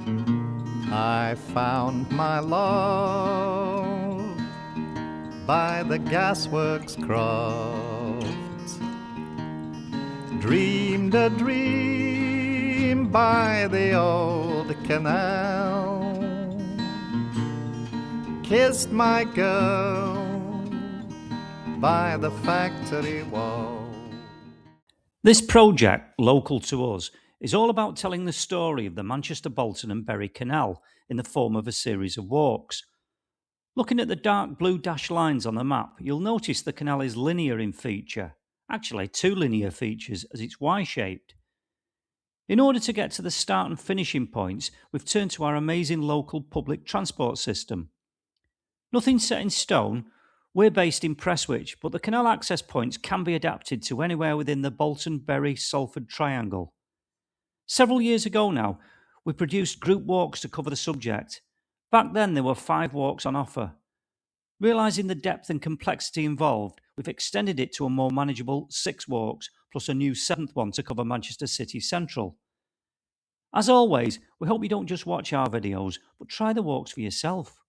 I found my love by the gasworks croft, dreamed a dream by the old canal, kissed my girl by the factory wall. This project, local to us, is all about telling the story of the Manchester, Bolton and Bury Canal in the form of a series of walks. Looking at the dark blue dashed lines on the map, you'll notice the canal is linear in feature. Actually, two linear features, as it's Y-shaped. In order to get to the start and finishing points, we've turned to our amazing local public transport system. Nothing set in stone. We're based in Prestwich, but the canal access points can be adapted to anywhere within the Bolton, Bury, Salford triangle. Several years ago now, we produced group walks to cover the subject. Back then, there were 5 walks on offer. Realising the depth and complexity involved, we've extended it to a more manageable 6 walks, plus a new 7th one to cover Manchester City Central. As always, we hope you don't just watch our videos, but try the walks for yourself.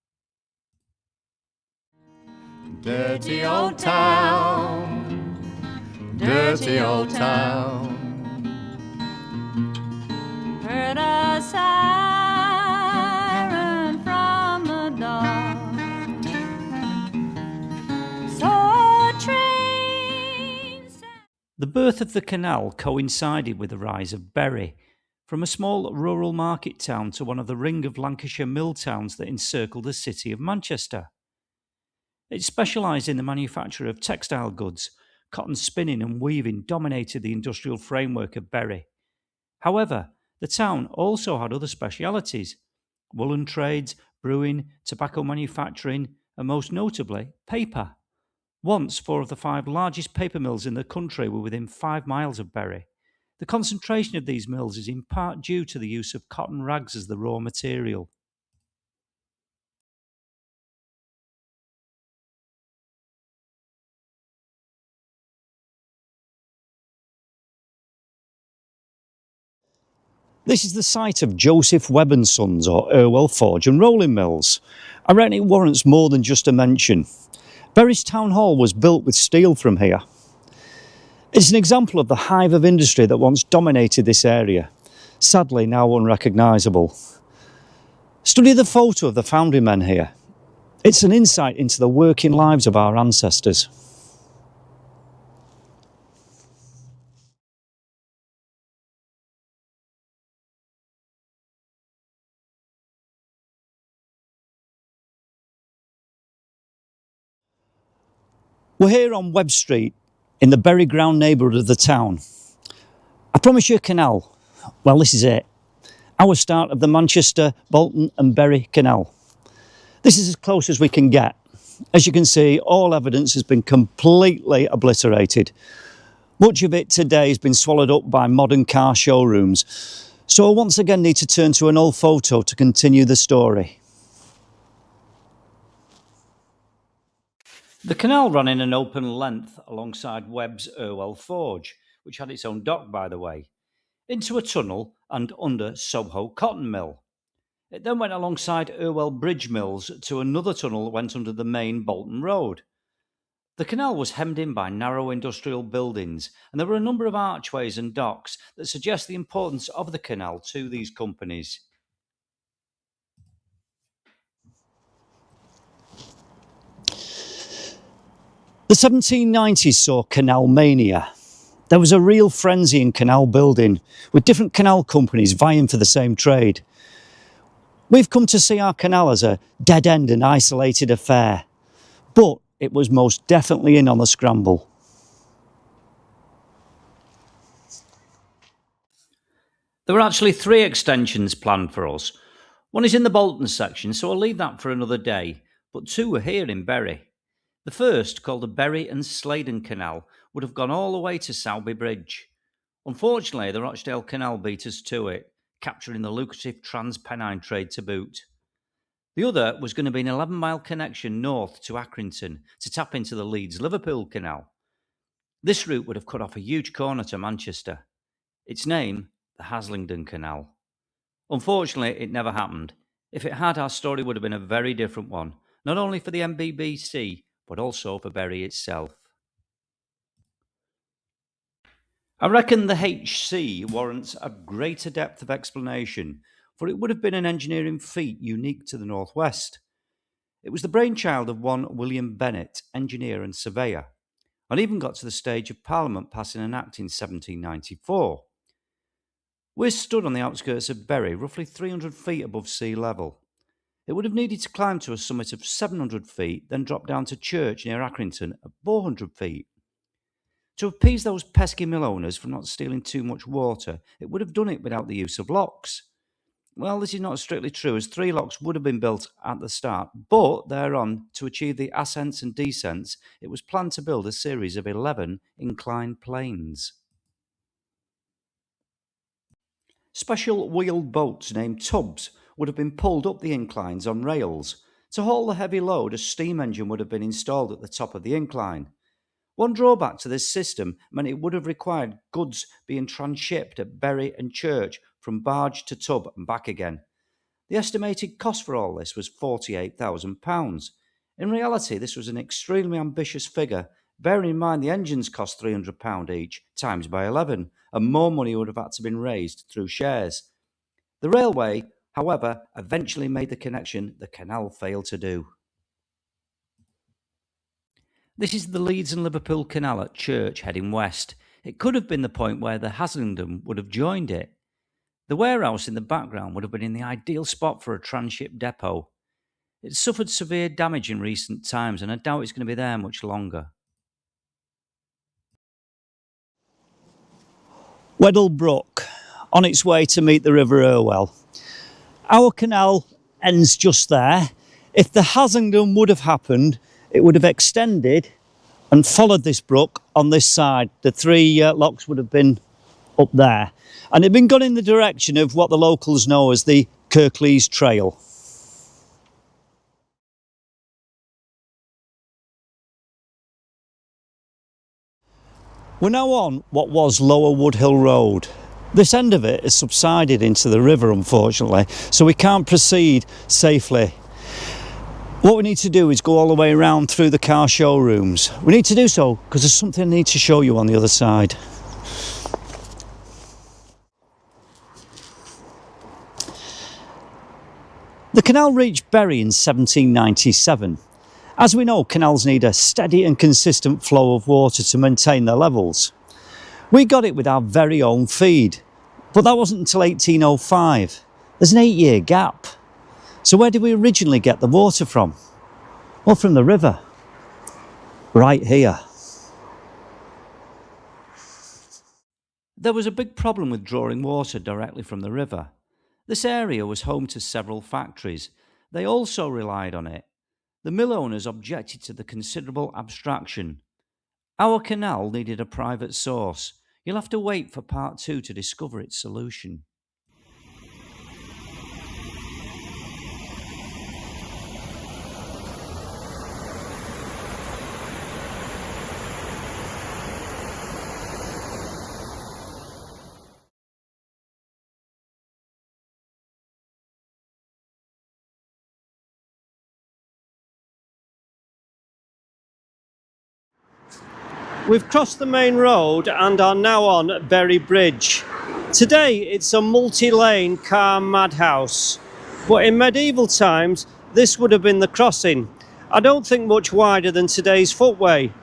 Dirty old town, dirty old town. Heard a siren from the dawn. Saw a train. The birth of the canal coincided with the rise of Bury, from a small rural market town to one of the ring of Lancashire mill towns that encircle the city of Manchester. It specialised in the manufacture of textile goods. Cotton spinning and weaving dominated the industrial framework of Bury. However, the town also had other specialities: woolen trades, brewing, tobacco manufacturing, and most notably, paper. Once 4 of the 5 largest paper mills in the country were within 5 miles of Bury. The concentration of these mills is in part due to the use of cotton rags as the raw material. This is the site of Joseph Webb and Sons, or Irwell Forge and Rolling Mills. I reckon it warrants more than just a mention. Bury's Town Hall was built with steel from here. It's an example of the hive of industry that once dominated this area, sadly now unrecognisable. Study the photo of the foundry men here. It's an insight into the working lives of our ancestors. We're here on Webb Street, in the Bury Ground neighbourhood of the town. I promise you a canal. Well, this is it. Our start of the Manchester, Bolton and Bury Canal. This is as close as we can get. As you can see, all evidence has been completely obliterated. Much of it today has been swallowed up by modern car showrooms. So I once again need to turn to an old photo to continue the story. The canal ran in an open length alongside Webb's Irwell Forge, which had its own dock, by the way, into a tunnel and under Soho Cotton Mill. It then went alongside Irwell Bridge Mills to another tunnel that went under the main Bolton Road. The canal was hemmed in by narrow industrial buildings, and there were a number of archways and docks that suggest the importance of the canal to these companies. The 1790s saw canal mania. There was a real frenzy in canal building, with different canal companies vying for the same trade. We've come to see our canal as a dead-end and isolated affair, but it was most definitely in on the scramble. There were actually 3 extensions planned for us. One is in the Bolton section, so I'll leave that for another day, but 2 are here in Bury. The first, called the Bury and Sladen Canal, would have gone all the way to Southby Bridge. Unfortunately, the Rochdale Canal beat us to it, capturing the lucrative trans-Pennine trade to boot. The other was going to be an 11-mile connection north to Accrington to tap into the Leeds-Liverpool Canal. This route would have cut off a huge corner to Manchester. Its name, the Haslingden Canal. Unfortunately, it never happened. If it had, our story would have been a very different one, not only for the MBBC, but also for Bury itself. I reckon the HC warrants a greater depth of explanation, for it would have been an engineering feat unique to the Northwest. It was the brainchild of one William Bennett, engineer and surveyor, and even got to the stage of Parliament passing an act in 1794. We're stood on the outskirts of Bury, roughly 300 feet above sea level. It would have needed to climb to a summit of 700 feet, then drop down to Church near Accrington at 400 feet. To appease those pesky mill owners from not stealing too much water, it would have done it without the use of locks. Well, this is not strictly true, as 3 locks would have been built at the start, but thereon, to achieve the ascents and descents, it was planned to build a series of 11 inclined planes. Special wheeled boats named tubs would have been pulled up the inclines on rails. To haul the heavy load, a steam engine would have been installed at the top of the incline. One drawback to this system meant it would have required goods being transshipped at Bury and Church from barge to tub and back again. The estimated cost for all this was £48,000. In reality, this was an extremely ambitious figure, bearing in mind the engines cost £300 each, times by 11, and more money would have had to been raised through shares. The railway, however, eventually made the connection the canal failed to do. This is the Leeds and Liverpool Canal at Church heading west. It could have been the point where the Haslingden would have joined it. The warehouse in the background would have been in the ideal spot for a transship depot. It's suffered severe damage in recent times, and I doubt it's going to be there much longer. Weddell Brook, on its way to meet the River Irwell. Our canal ends just there. If the Haslingden would have happened, it would have extended and followed this brook on this side. The 3 locks would have been up there, and it had been gone in the direction of what the locals know as the Kirklees Trail. We're now on what was Lower Woodhill Road. This end of it has subsided into the river, unfortunately, so we can't proceed safely. What we need to do is go all the way around through the car showrooms. We need to do so because there's something I need to show you on the other side. The canal reached Bury in 1797. As we know, canals need a steady and consistent flow of water to maintain their levels. We got it with our very own feed, but that wasn't until 1805. There's an 8-year gap. So where did we originally get the water from? Well, from the river, right here. There was a big problem with drawing water directly from the river. This area was home to several factories. They also relied on it. The mill owners objected to the considerable abstraction. Our canal needed a private source. You'll have to wait for part 2 to discover its solution. We've crossed the main road and are now on Bury Bridge. Today it's a multi-lane car madhouse, but in medieval times this would have been the crossing. I don't think much wider than today's footway.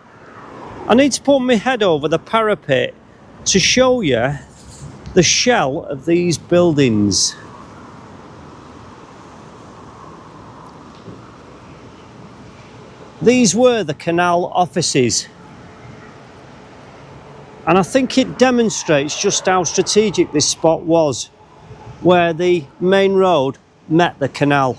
I need to put my head over the parapet to show you the shell of these buildings. These were the canal offices. And I think it demonstrates just how strategic this spot was, where the main road met the canal.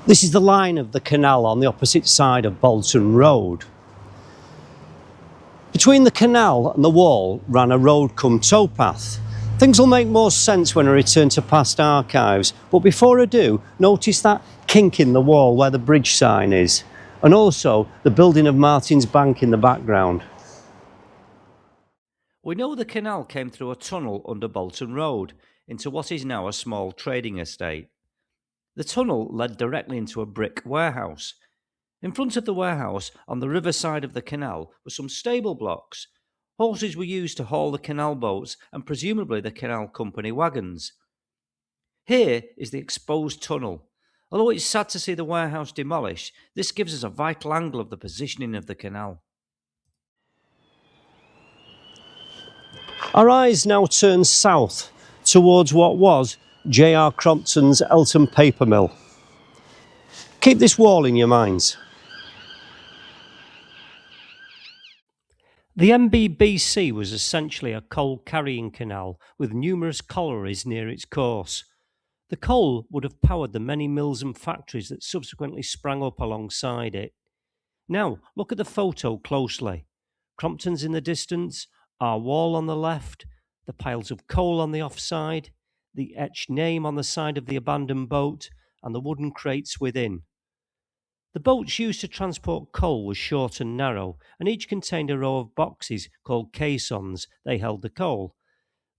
This is the line of the canal on the opposite side of Bolton Road. Between the canal and the wall ran a road cum towpath. Things will make more sense when I return to past archives, but before I do, notice that kink in the wall where the bridge sign is, and also the building of Martin's Bank in the background. We know the canal came through a tunnel under Bolton Road into what is now a small trading estate. The tunnel led directly into a brick warehouse. In front of the warehouse, on the river side of the canal, were some stable blocks. Horses were used to haul the canal boats and presumably the canal company wagons. Here is the exposed tunnel. Although it's sad to see the warehouse demolished, this gives us a vital angle of the positioning of the canal. Our eyes now turn south towards what was J.R. Crompton's Elton paper mill. Keep this wall in your minds. The MBBC was essentially a coal carrying canal with numerous collieries near its course. The coal would have powered the many mills and factories that subsequently sprang up alongside it. Now, look at the photo closely. Crompton's in the distance, our wall on the left, the piles of coal on the offside, the etched name on the side of the abandoned boat, and the wooden crates within. The boats used to transport coal were short and narrow, and each contained a row of boxes called caissons. They held the coal.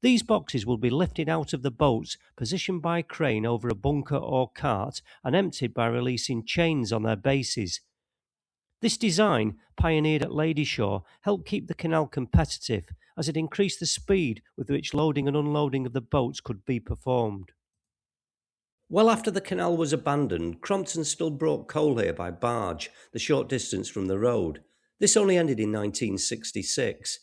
These boxes would be lifted out of the boats, positioned by crane over a bunker or cart, and emptied by releasing chains on their bases. This design, pioneered at Ladyshaw, helped keep the canal competitive, as it increased the speed with which loading and unloading of the boats could be performed. Well after the canal was abandoned, Crompton still brought coal here by barge, the short distance from the road. This only ended in 1966.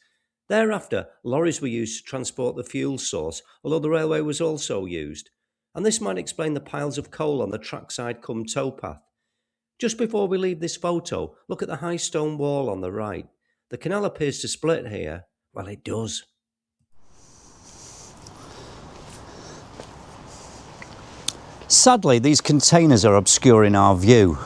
Thereafter, lorries were used to transport the fuel source, although the railway was also used. And this might explain the piles of coal on the trackside cum towpath. Just before we leave this photo, look at the high stone wall on the right. The canal appears to split here. Well, it does. Sadly, these containers are obscuring our view,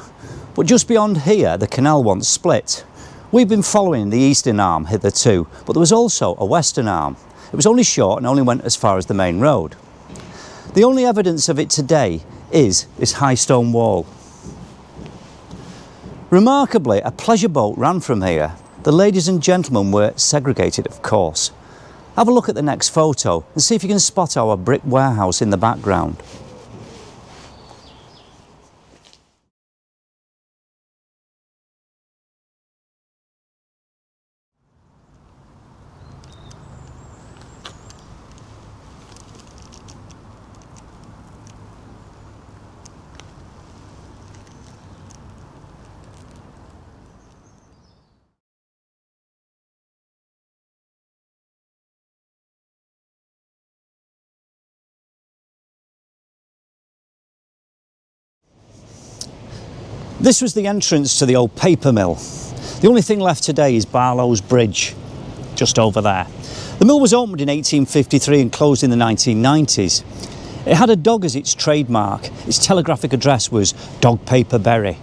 but just beyond here the canal once split. We've been following the eastern arm hitherto, but there was also a western arm. It was only short and only went as far as the main road. The only evidence of it today is this high stone wall. Remarkably, a pleasure boat ran from here. The ladies and gentlemen were segregated, of course. Have a look at the next photo and see if you can spot our brick warehouse in the background. This was the entrance to the old paper mill. The only thing left today is Barlow's Bridge, just over there. The mill was opened in 1853 and closed in the 1990s. It had a dog as its trademark. Its telegraphic address was Dog Paper Bury.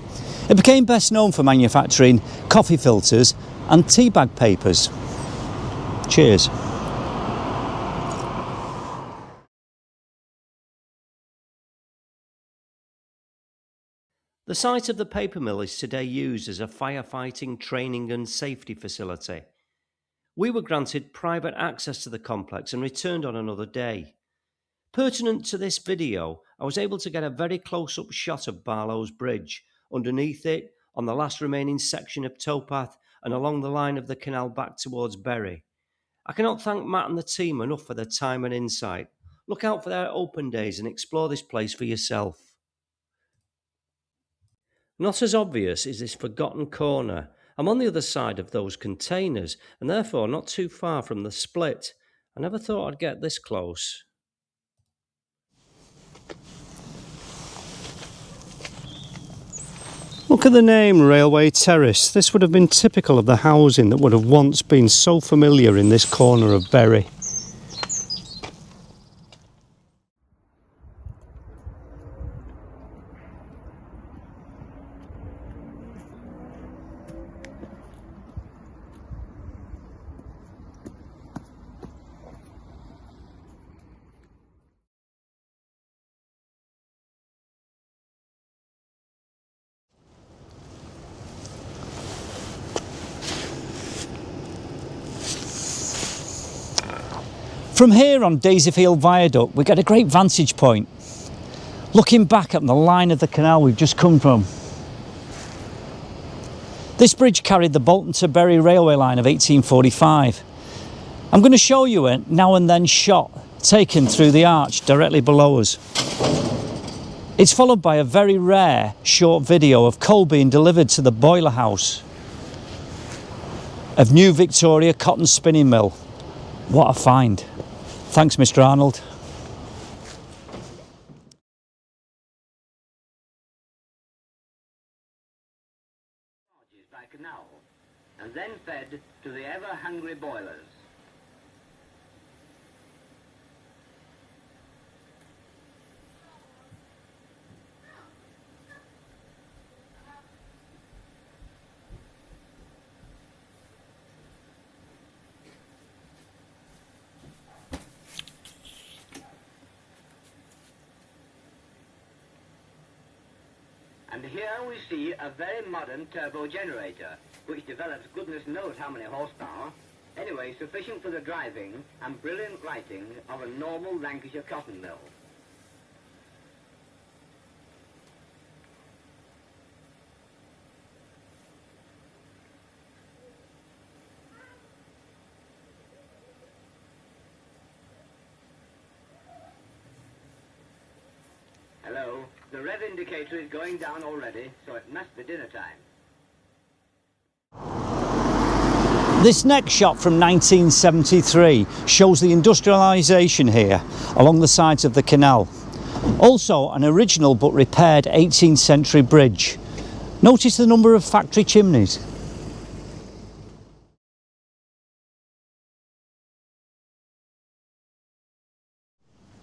It became best known for manufacturing coffee filters and tea bag papers. Cheers. The site of the paper mill is today used as a firefighting training and safety facility. We were granted private access to the complex and returned on another day. Pertinent to this video, I was able to get a very close-up shot of Barlow's Bridge, underneath it, on the last remaining section of towpath and along the line of the canal back towards Bury. I cannot thank Matt and the team enough for their time and insight. Look out for their open days and explore this place for yourself. Not as obvious is this forgotten corner. I'm on the other side of those containers and therefore not too far from the split. I never thought I'd get this close. Look at the name Railway Terrace. This would have been typical of the housing that would have once been so familiar in this corner of Bury. From here on Daisyfield Viaduct, we get a great vantage point, looking back at the line of the canal we've just come from. This bridge carried the Bolton to Bury railway line of 1845. I'm going to show you a now and then shot taken through the arch directly below us. It's followed by a very rare short video of coal being delivered to the boiler house of New Victoria Cotton Spinning Mill. What a find. Thanks, Mr. Arnold. By canal, and then fed to the ever-hungry boilers. And here we see a very modern turbo generator, which develops goodness knows how many horsepower, anyway sufficient for the driving and brilliant lighting of a normal Lancashire cotton mill. Hello. The red indicator is going down already, so it must be dinner time. This next shot from 1973 shows the industrialisation here along the sides of the canal. Also an original but repaired 18th century bridge. Notice the number of factory chimneys.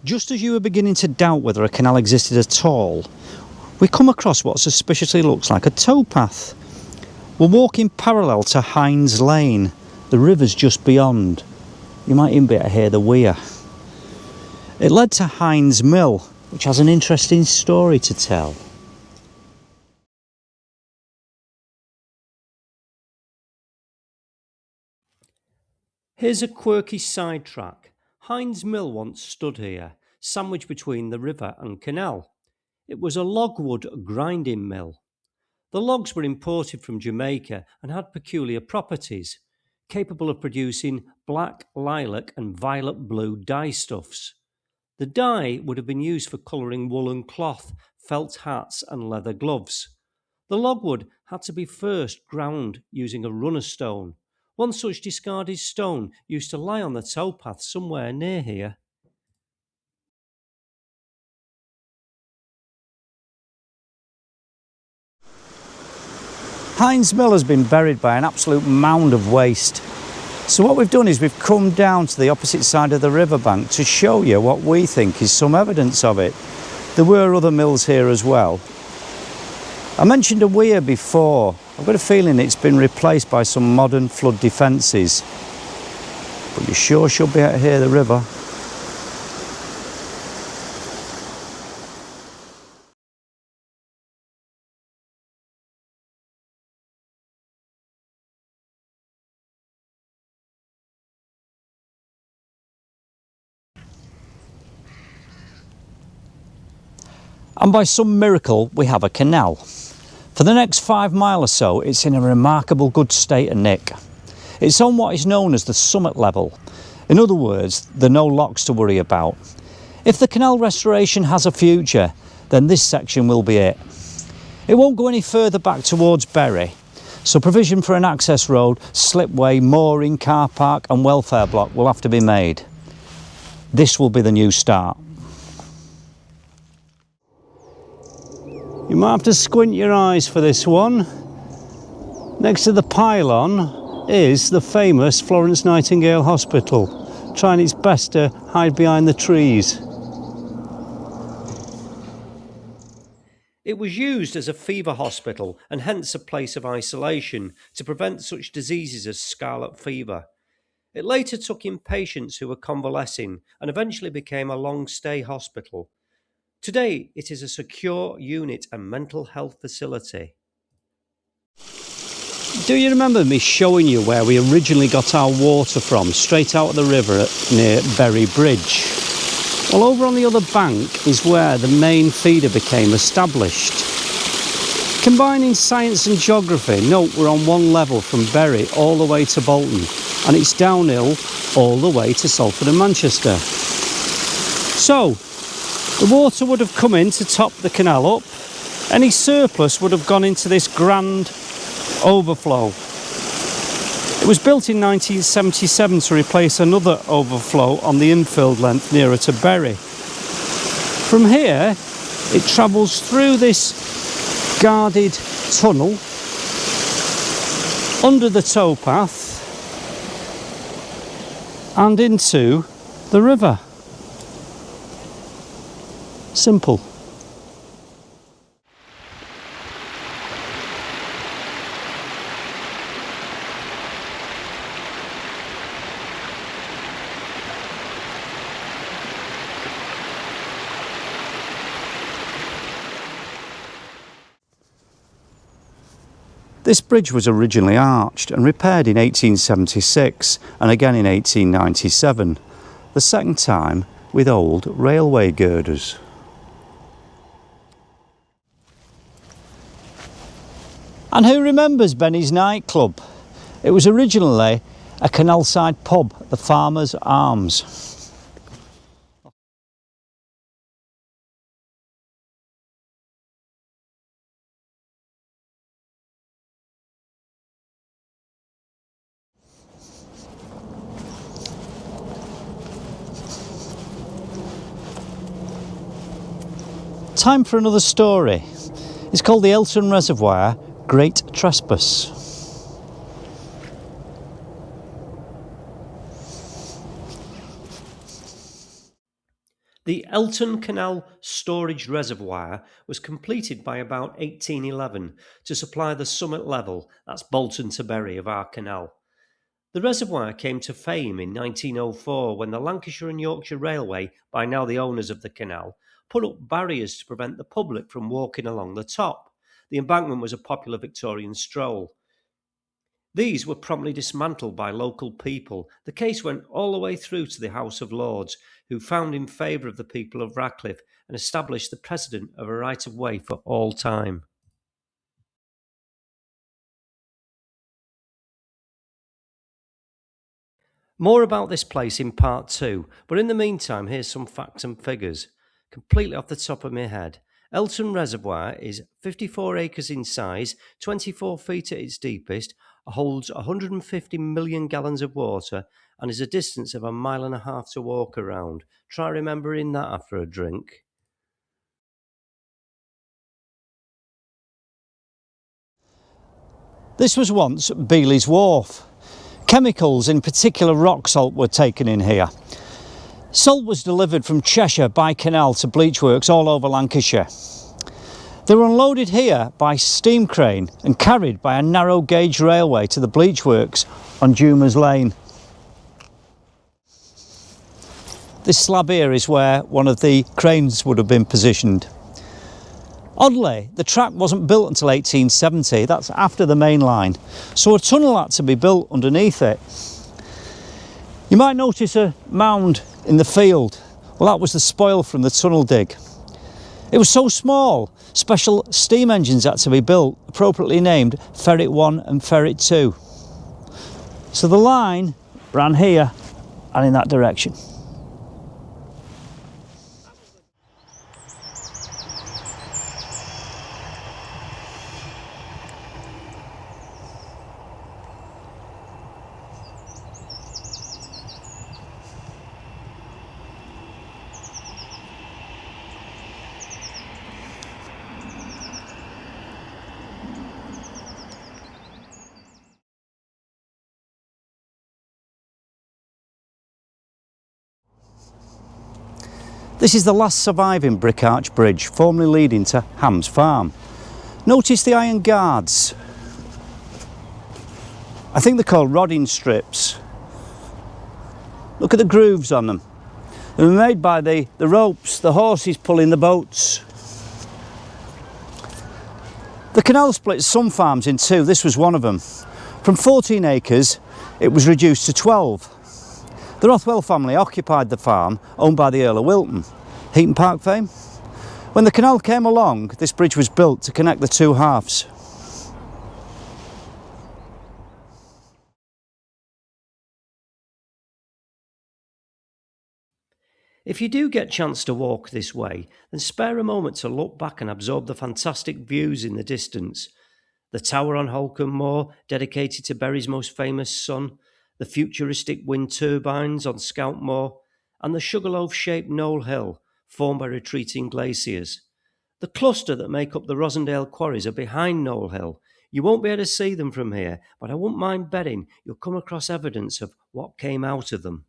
Just as you were beginning to doubt whether a canal existed at all, we come across what suspiciously looks like a towpath. We're walking parallel to Hines Lane. The river's just beyond. You might even be able to hear the weir. It led to Hines Mill, which has an interesting story to tell. Here's a quirky sidetrack. Hines Mill once stood here, sandwiched between the river and canal. It was a logwood grinding mill. The logs were imported from Jamaica and had peculiar properties, capable of producing black, lilac and violet blue dye stuffs. The dye would have been used for colouring woolen cloth, felt hats and leather gloves. The logwood had to be first ground using a runner stone. One such discarded stone used to lie on the towpath somewhere near here. Hines Mill has been buried by an absolute mound of waste. So what we've done is we've come down to the opposite side of the riverbank to show you what we think is some evidence of it. There were other mills here as well. I mentioned a weir before. I've got a feeling it's been replaced by some modern flood defences. But you sure should be able to hear the river. And by some miracle, we have a canal. For the next 5 miles or so, it's in a remarkable good state of nick. It's on what is known as the summit level. In other words, there are no locks to worry about. If the canal restoration has a future, then this section will be it. It won't go any further back towards Bury, so provision for an access road, slipway, mooring, car park and welfare block will have to be made. This will be the new start. You might have to squint your eyes for this one. Next to the pylon is the famous Florence Nightingale Hospital, trying its best to hide behind the trees. It was used as a fever hospital and hence a place of isolation to prevent such diseases as scarlet fever. It later took in patients who were convalescing and eventually became a long-stay hospital. Today, it is a secure unit and mental health facility. do you remember me showing you where we originally got our water from, straight out of the river near Bury Bridge? Well, over on the other bank is where the main feeder became established. Combining science and geography, note we're on one level from Bury all the way to Bolton, and it's downhill all the way to Salford and Manchester. So, the water would have come in to top the canal up. Any surplus would have gone into this grand overflow. It was built in 1977 to replace another overflow on the infilled length nearer to Bury. From here, it travels through this guarded tunnel under the towpath and into the river. Simple. This bridge was originally arched and repaired in 1876 and again in 1897, the second time with old railway girders. And who remembers Benny's nightclub? It was originally a canal-side pub, the Farmer's Arms. Time for another story. It's called the Elton Reservoir Great Trespass. The Elton Canal Storage Reservoir was completed by about 1811 to supply the summit level, that's Bolton to Bury, of our canal. The reservoir came to fame in 1904 when the Lancashire and Yorkshire Railway, by now the owners of the canal, put up barriers to prevent the public from walking along the top. The embankment was a popular Victorian stroll. These were promptly dismantled by local people. The case went all the way through to the House of Lords, who found in favour of the people of Radcliffe and established the precedent of a right of way for all time. More about this place in part 2, but in the meantime, here's some facts and figures. Completely off the top of my head. Elton Reservoir is 54 acres in size, 24 feet at its deepest, holds 150 million gallons of water, and is a distance of 1.5 miles to walk around. Try remembering that after a drink. This was once Beely's Wharf. Chemicals, in particular rock salt, were taken in here. Salt was delivered from Cheshire by canal to bleach works all over Lancashire. They were unloaded here by steam crane and carried by a narrow gauge railway to the bleach works on Dumas Lane. This slab here is where one of the cranes would have been positioned. Oddly, the track wasn't built until 1870, that's after the main line, so a tunnel had to be built underneath it. You might notice a mound in the field. Well, that was the spoil from the tunnel dig. It was so small, special steam engines had to be built, appropriately named Ferret 1 and Ferret 2. So the line ran here and in that direction. This is the last surviving brick arch bridge, formerly leading to Ham's Farm. Notice the iron guards. I think they're called rodding strips. Look at the grooves on them. They were made by the ropes, the horses pulling the boats. The canal splits some farms in two. This was one of them. From 14 acres, it was reduced to 12. The Rothwell family occupied the farm owned by the Earl of Wilton. Heaton Park fame? When the canal came along, this bridge was built to connect the two halves. If you do get a chance to walk this way, then spare a moment to look back and absorb the fantastic views in the distance. The tower on Holcombe Moor, dedicated to Bury's most famous son, the futuristic wind turbines on Scout Moor, and the sugarloaf-shaped Knoll Hill, formed by retreating glaciers. The cluster that make up the Rosendale quarries are behind Knoll Hill. You won't be able to see them from here, but I wouldn't mind betting you'll come across evidence of what came out of them.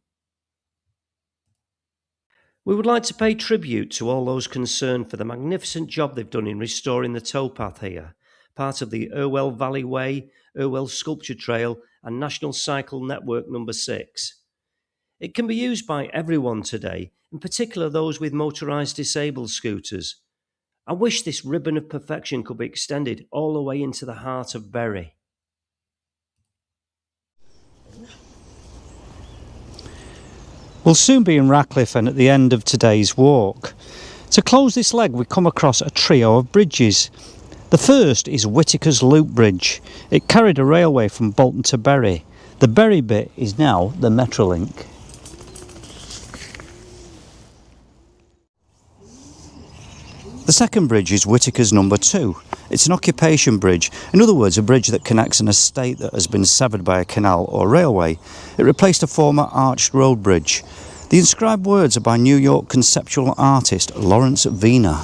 We would like to pay tribute to all those concerned for the magnificent job they've done in restoring the towpath here, part of the Irwell Valley Way, Irwell Sculpture Trail and National Cycle Network No. 6. It can be used by everyone today, in particular those with motorised disabled scooters. I wish this ribbon of perfection could be extended all the way into the heart of Bury. We'll soon be in Radcliffe and at the end of today's walk. To close this leg, we come across a trio of bridges. The first is Whittaker's Loop Bridge. It carried a railway from Bolton to Bury. The Bury bit is now the Metrolink. The second bridge is Whittaker's number 2. It's an occupation bridge, in other words a bridge that connects an estate that has been severed by a canal or railway. It replaced a former arched road bridge. The inscribed words are by New York conceptual artist Lawrence Wiener.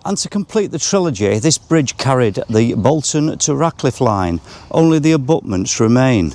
And to complete the trilogy, this bridge carried the Bolton to Radcliffe line. Only the abutments remain.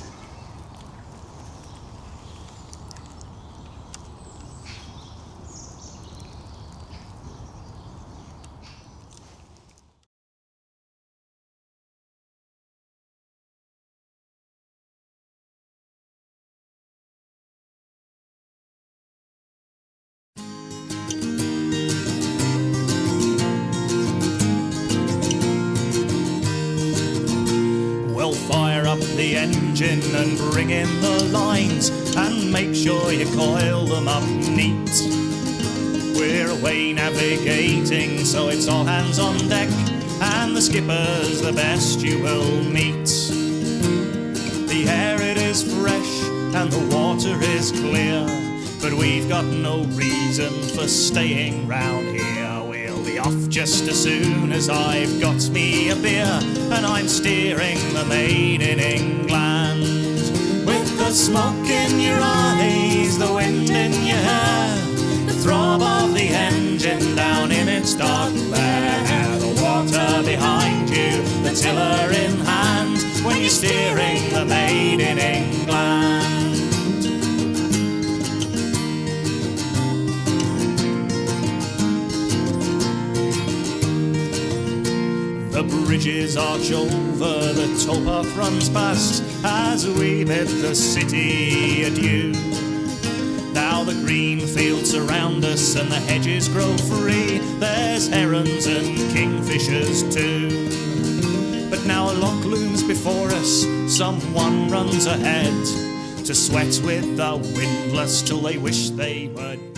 Fire up the engine and bring in the lines and make sure you coil them up neat. We're away navigating, so it's all hands on deck, and the skipper's the best you will meet. The air it is fresh and the water is clear, but we've got no reason for staying round here. We'll be off just as soon as I've got me a beer, and I'm steering the Made in England. With the smoke in your eyes, the wind in your hair, the throb of the engine down in its dark lair, the water behind you, the tiller in hand, when you're steering the Made in England. The bridges arch over, the towpath runs past as we bid the city adieu. Now the green fields surround us and the hedges grow free. There's herons and kingfishers too. But now a lock looms before us, someone runs ahead to sweat with the windlass till they wish they were dead.